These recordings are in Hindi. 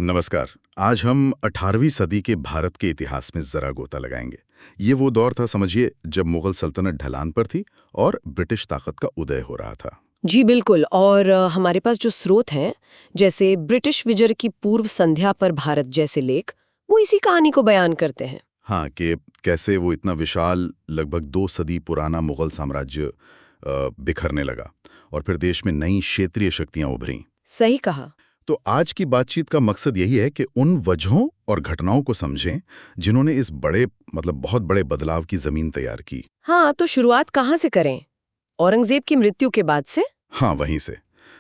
नमस्कार। आज हम 18वीं सदी के भारत के इतिहास में जरा गोता लगाएंगे। ये वो दौर था, समझिए, जब मुगल सल्तनत ढलान पर थी और ब्रिटिश ताकत का उदय हो रहा था। जी बिल्कुल। और हमारे पास जो स्रोत हैं, जैसे ब्रिटिश विजय की पूर्व संध्या पर भारत जैसे लेख, वो इसी कहानी को बयान करते हैं। हाँ, कि कैसे वो इतना विशाल, लगभग 2 सदी पुराना मुगल साम्राज्य बिखरने लगा और फिर देश में नई क्षेत्रीय शक्तियां उभरी। सही कहा। तो आज की बातचीत का मकसद यही है कि उन वजहों और घटनाओं को समझें जिन्होंने इस बड़े, बहुत बड़े बदलाव की जमीन तैयार की। हाँ, तो शुरुआत कहाँ से करें? औरंगजेब की मृत्यु के बाद से? हाँ, वहीं से।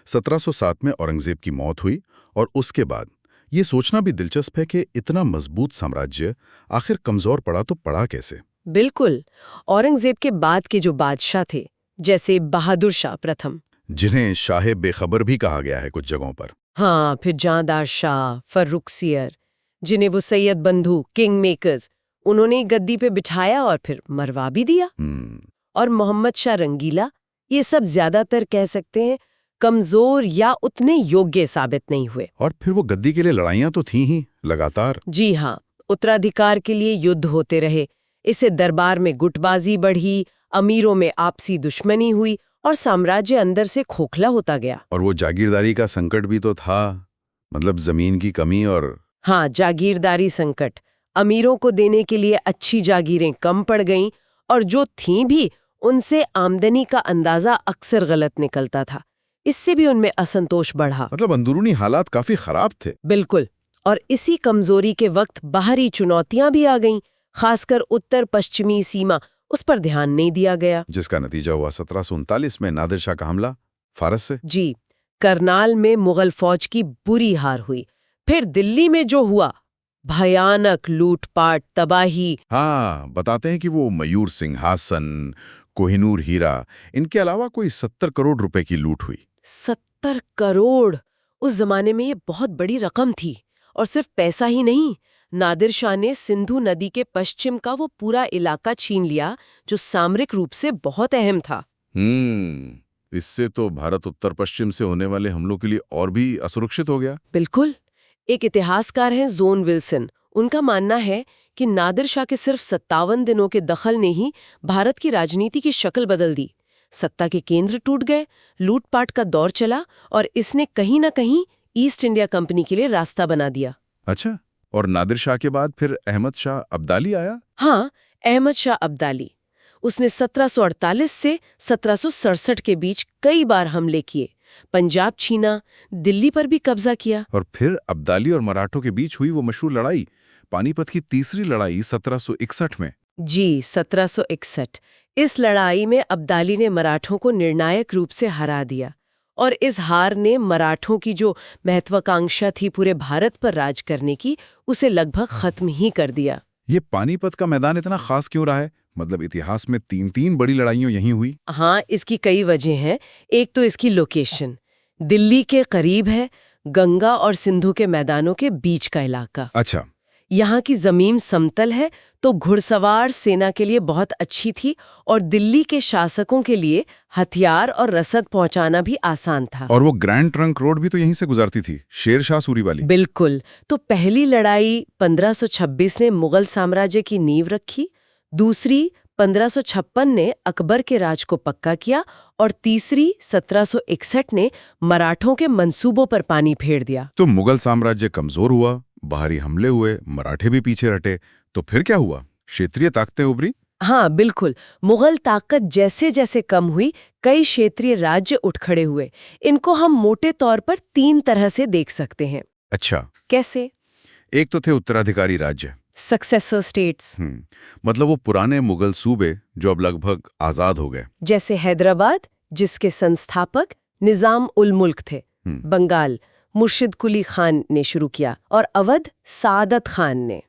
1707 में औरंगजेब की मौत हुई और उसके बाद ये सोचना भी दिलचस्प है कि इतना मजबूत साम्राज्य आखिर कमजोर पड़ा तो पड़ा कैसे। बिल्कुल। औरंगजेब के बाद के जो बादशाह थे, जैसे बहादुर शाह प्रथम, जिन्हें शाहे बेखबर भी कहा गया है कुछ जगहों पर। हाँ, फिर जांदार शाह, फर्रुखसियर, जिन्हें वो सैयद बंधु, किंग मेकर्स, उन्होंने गद्दी पे बिठाया और फिर मरवा भी दिया। हम्म। और मोहम्मद शाह रंगीला, ये सब ज्यादातर कह सकते हैं कमजोर या उतने योग्य साबित नहीं हुए। और फिर वो गद्दी के लिए लड़ाइयां तो थी ही लगातार। जी हाँ, उत्तराधिकार के लिए युद्ध होते रहे। इससे दरबार में गुटबाजी बढ़ी, अमीरों में आपसी दुश्मनी हुई और साम्राज्य अंदर से खोखला होता गया। और वो जागीरदारी का संकट भी तो था, मतलब जमीन की कमी और। हाँ, जागीरदारी संकट। अमीरों को देने के लिए अच्छी जागीरें कम पड़ गईं और जो थीं भी, उनसे आमदनी का अंदाजा अक्सर गलत निकलता था। इससे भी उनमें असंतोष बढ़ा। मतलब अंदरूनी हालात काफी खराब थे। बिल्कुल। और इसी कमजोरी के वक्त बाहरी चुनौतियां भी आ गईं, खासकर उत्तर पश्चिमी सीमा, उस पर ध्यान नहीं दिया गया। जिसका नतीजा हुआ 1739 में नादिर शाह का हमला फारस से। जी, करनाल में मुगल फौज की बुरी हार हुई। फिर दिल्ली में जो हुआ, भयानक लूटपाट, तबाही। हाँ, बताते हैं कि वो मयूर सिंहासन, कोहिनूर हीरा, इनके अलावा कोई 70 करोड़ रुपए की लूट हुई। 70 करोड़! उस जमाने में ये बहुत बड़ी रकम थी। और सिर्फ पैसा ही नहीं, नादिर शाह ने सिंधु नदी के पश्चिम का वो पूरा इलाका छीन लिया, जो सामरिक रूप से बहुत अहम था। इससे तो भारत उत्तर पश्चिम से होने वाले हमलों के लिए और भी असुरक्षित हो गया। बिल्कुल। एक इतिहासकार हैं जोन विल्सन। उनका मानना है कि नादिर शाह के सिर्फ 57 दिनों के दखल ने ही भारत की राजनीति की शक्ल बदल दी। सत्ता के केंद्र टूट गए, लूटपाट का दौर चला और इसने कहीं ना कहीं ईस्ट इंडिया कंपनी के लिए रास्ता बना दिया। अच्छा, और नादिर शाह के बाद फिर अहमद शाह अब्दाली आया। हाँ, अहमद शाह अब्दाली। उसने 1748 से 1767 के बीच कई बार हमले किए, पंजाब छीना, दिल्ली पर भी कब्जा किया। और फिर अब्दाली और मराठों के बीच हुई वो मशहूर लड़ाई, पानीपत की तीसरी लड़ाई 1761 में। जी, 1761। इस लड़ाई में अब्दाली ने मराठों को निर्णायक रूप से हरा दिया और इस हार ने मराठों की जो महत्वाकांक्षा थी पूरे भारत पर राज करने की, उसे लगभग खत्म ही कर दिया। ये पानीपत का मैदान इतना खास क्यों रहा है? मतलब इतिहास में 3 बड़ी लड़ाइयां यहीं हुई। हाँ, इसकी कई वजह हैं। एक तो इसकी लोकेशन, दिल्ली के करीब है, गंगा और सिंधु के मैदानों के बीच का इलाका। अच्छा। यहाँ की जमीन समतल है, तो घुड़सवार सेना के लिए बहुत अच्छी थी और दिल्ली के शासकों के लिए हथियार और रसद पहुंचाना भी आसान था। और वो ग्रैंड ट्रंक रोड भी तो यहीं से गुजरती थी, शेर शाह सूरी वाली। बिल्कुल। तो पहली लड़ाई 1526 ने मुगल साम्राज्य की नींव रखी, दूसरी 1556 ने अकबर के राज को पक्का किया और तीसरी 1761 ने मराठों के मंसूबों पर पानी फेर दिया। तो मुगल साम्राज्य कमजोर हुआ, बाहरी हमले हुए, मराठे भी पीछे हटे, तो फिर क्या हुआ? क्षेत्रीय ताकतें उभरी। हाँ बिल्कुल। मुगल ताकत जैसे जैसे कम हुई, कई क्षेत्रीय राज्य उठ खड़े हुए। इनको हम मोटे तौर पर 3 तरह से देख सकते हैं। अच्छा। कैसे? एक तो थे उत्तराधिकारी राज्य। Successor states. मतलब वो पुराने मुगल सूबे जो अब लगभग आजाद हो गए। जैसे हैदराबाद, जिसके संस्थापक निजाम उल मुल्क थे। बंगाल, मुर्शिद कुली खान ने शुरू किया और अवध सादत खान ने।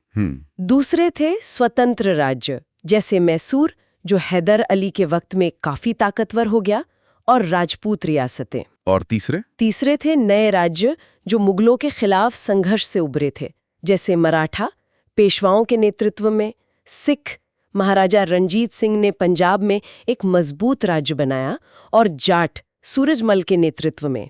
दूसरे थे स्वतंत्र राज्य, जैसे मैसूर, जो हैदर अली के वक्त में काफी ताकतवर हो गया, और राजपूत रियासतें। और तीसरे थे नए राज्य जो मुगलों के खिलाफ संघर्ष से उभरे थे, जैसे मराठा, पेशवाओं के नेतृत्व में, सिख, महाराजा रंजीत सिंह ने पंजाब में एक मजबूत राज्य बनाया, और जाट, सूरजमल के नेतृत्व में।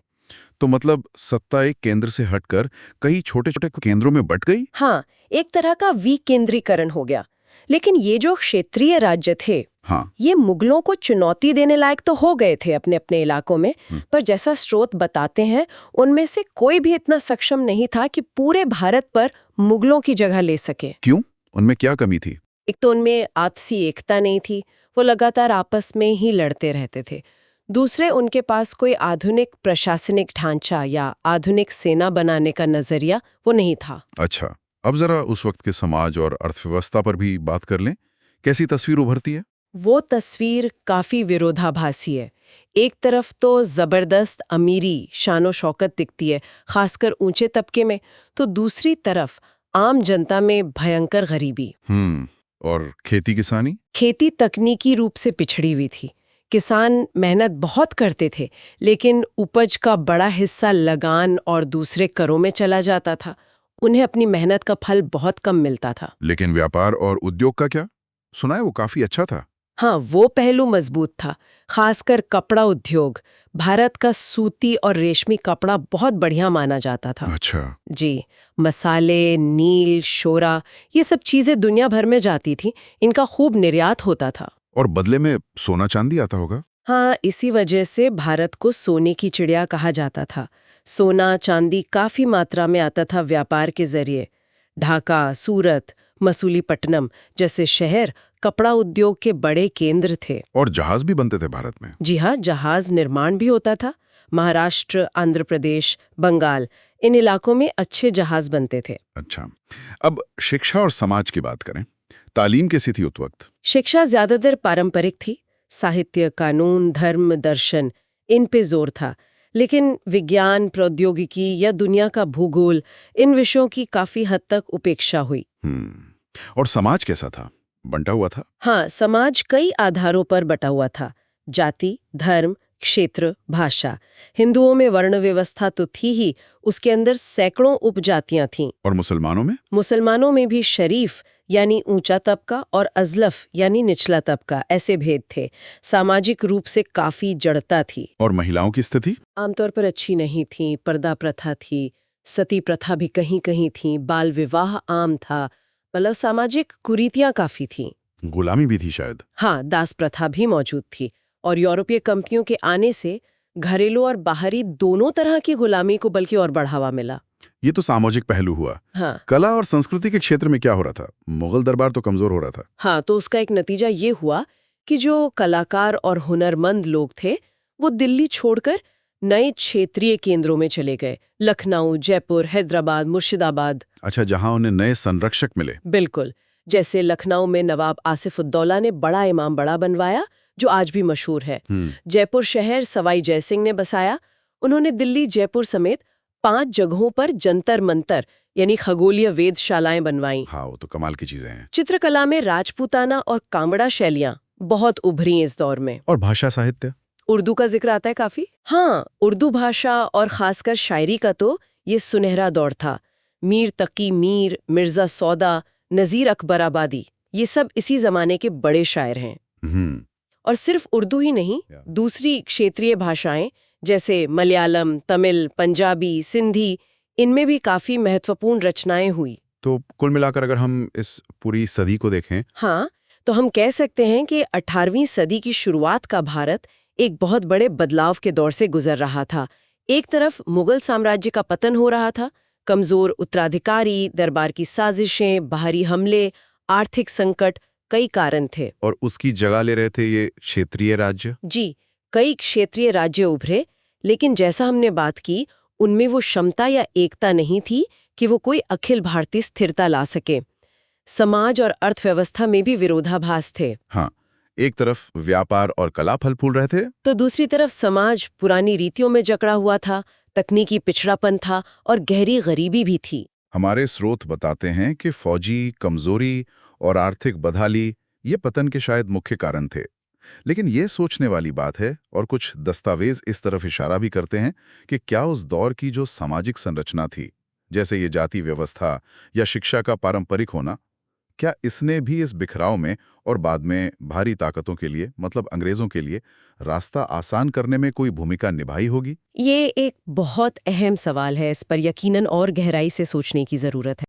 तो मतलब सत्ता एक केंद्र से हटकर कई छोटे-छोटे केंद्रों में बंट गई? हाँ, एक तरह का विकेंद्रीकरण हो गया। लेकिन ये जो क्षेत्रीय राज्य थे, हाँ। ये मुगलों को चुनौती देने लायक तो हो गए थे अपने अपने इलाकों में, पर जैसा स्रोत बताते हैं, उनमें से कोई भी इतना सक्षम नहीं था कि पूरे भारत पर मुगलों की जगह ले सके। क्यों? उनमें क्या कमी थी? एक तो उनमें आपसी एकता नहीं थी, वो लगातार आपस में ही लड़ते रहते थे। दूसरे, उनके पास कोई आधुनिक प्रशासनिक ढांचा या आधुनिक सेना बनाने का नजरिया वो नहीं था। अच्छा, अब जरा उस वक्त के समाज और अर्थव्यवस्था पर भी बात कर लें। कैसी तस्वीर उभरती है? वो तस्वीर काफी विरोधाभासी है। एक तरफ तो जबरदस्त अमीरी, शानो शौकत दिखती है, खासकर ऊंचे तबके में, तो दूसरी तरफ आम जनता में भयंकर गरीबी। और खेती किसानी? खेती तकनीकी रूप से पिछड़ी हुई थी। किसान मेहनत बहुत करते थे, लेकिन उपज का बड़ा हिस्सा लगान और दूसरे करों में चला जाता था। उन्हें अपनी मेहनत का फल बहुत कम मिलता था। लेकिन व्यापार और उद्योग का क्या? सुना है वो काफी अच्छा था। हाँ, वो पहलू मजबूत था, खासकर कपड़ा उद्योग। भारत का सूती और रेशमी कपड़ा बहुत बढ़िया माना जाता था। अच्छा। जी, मसाले, नील, शोरा, ये सब चीजें दुनिया भर में जाती थी। इनका खूब निर्यात होता था। और बदले में सोना चांदी आता होगा? हाँ, इसी वजह से भारत को सोने की चिड़िया कहा जाता था। सोना चांदी काफी मात्रा में आता था व्यापार के जरिए। ढाका, सूरत, मसूलीपट्टनम जैसे शहर कपड़ा उद्योग के बड़े केंद्र थे। और जहाज भी बनते थे भारत में? जी हाँ, जहाज निर्माण भी होता था। महाराष्ट्र, आंध्र प्रदेश, बंगाल, इन इलाकों में अच्छे जहाज बनते थे। अच्छा, अब शिक्षा और समाज की बात करें। तालीम कैसी थी उस वक्त? शिक्षा ज्यादातर पारंपरिक थी। साहित्य, कानून, धर्म, दर्शन, इन पे जोर था। लेकिन विज्ञान, प्रौद्योगिकी या दुनिया का भूगोल, इन विषयों की काफी हद तक उपेक्षा हुई। और समाज कैसा था? बंटा हुआ था? हाँ, समाज कई आधारों पर बटा हुआ था। जाति, धर्म, क्षेत्र, भाषा। हिंदुओं में वर्ण व्यवस्था तो थी ही, उसके अंदर सैकड़ों उपजातियां थीं। और मुसलमानों में? मुसलमानों में भी शरीफ यानी ऊंचा तबका और अजलफ यानी निचला तबका, ऐसे भेद थे। सामाजिक रूप से काफी जड़ता थी। और महिलाओं की स्थिति? आमतौर पर अच्छी नहीं थी। पर्दा प्रथा थी, सती प्रथा भी कहीं कहीं थी, बाल विवाह आम था। मतलब सामाजिक कुरीतियां काफी थीं। गुलामी भी थी शायद? हाँ, दास प्रथा भी मौजूद थी। और यूरोपीय कंपनियों के आने से घरेलू और बाहरी दोनों तरह की गुलामी को बल्कि और बढ़ावा मिला। ये तो सामाजिक पहलू हुआ। हाँ। कला और संस्कृति के क्षेत्र में क्या हो रहा था? मुगल दरबार तो कमजोर हो रहा था। हाँ, तो उसका एक नतीजा ये हुआ कि जो कलाकार और हुनरमंद लोग थे, वो दिल्ली छोड़कर नए क्षेत्रीय केंद्रों में चले गए। लखनऊ, जयपुर, हैदराबाद, मुर्शिदाबाद। अच्छा, जहां उन्हें नए संरक्षक मिले। बिल्कुल। जैसे लखनऊ में नवाब आसिफुद्दौला ने बड़ा इमाम बड़ा बनवाया, जो आज भी मशहूर है। जयपुर शहर सवाई जयसिंह ने बसाया। उन्होंने दिल्ली, जयपुर समेत 5 जगहों पर जंतर मंतर यानी खगोलीय वेधशालाएं बनवाईं। हाँ, वो तो कमाल की चीजें हैं। चित्रकला में राजपूताना और कांगड़ा शैलियां बहुत उभरी इस दौर में। और भाषा साहित्य? उर्दू का जिक्र आता है काफी। हाँ, उर्दू भाषा और खासकर शायरी का तो ये सुनहरा दौर था। मीर तकी मीर, मिर्जा सौदा, नजीर अकबराबादी, ये सब इसी जमाने के बड़े शायर हैं। और सिर्फ उर्दू ही नहीं, दूसरी क्षेत्रीय भाषाएं जैसे मलयालम, तमिल, पंजाबी, सिंधी, इनमें भी काफी महत्वपूर्ण रचनाएं हुई। तो कुल मिलाकर अगर हम इस पूरी सदी को देखें, हाँ, तो हम कह सकते हैं कि 18वीं सदी की शुरुआत का भारत एक बहुत बड़े बदलाव के दौर से गुजर रहा था। एक तरफ मुगल साम्राज्य का पतन हो रहा था, कमजोर उत्तराधिकारी, दरबार की साजिशें, बाहरी हमले, आर्थिक संकट, कई कारण थे। और उसकी जगह ले रहे थे ये क्षेत्रीय राज्य? जी, कई क्षेत्रीय राज्य उभरे, लेकिन जैसा हमने बात की, उनमें वो क्षमता या एकता नहीं थी कि वो कोई अखिल भारतीय स्थिरता ला सके। समाज और अर्थव्यवस्था में भी विरोधाभास थे। हाँ, एक तरफ व्यापार और कला फल फूल रहे थे, तो दूसरी तरफ समाज पुरानी रीतियों में जकड़ा हुआ था, तकनीकी पिछड़ापन था और गहरी गरीबी भी थी। हमारे स्रोत बताते हैं कि फौजी कमजोरी और आर्थिक बदहाली ये पतन के शायद मुख्य कारण थे। लेकिन ये सोचने वाली बात है, और कुछ दस्तावेज इस तरफ इशारा भी करते हैं कि क्या उस दौर की जो सामाजिक संरचना थी, जैसे ये जाति व्यवस्था या शिक्षा का पारंपरिक होना, क्या इसने भी इस बिखराव में और बाद में भारी ताकतों के लिए, मतलब अंग्रेजों के लिए, रास्ता आसान करने में कोई भूमिका निभाई होगी? ये एक बहुत अहम सवाल है, इस पर यकीनन और गहराई से सोचने की जरूरत है।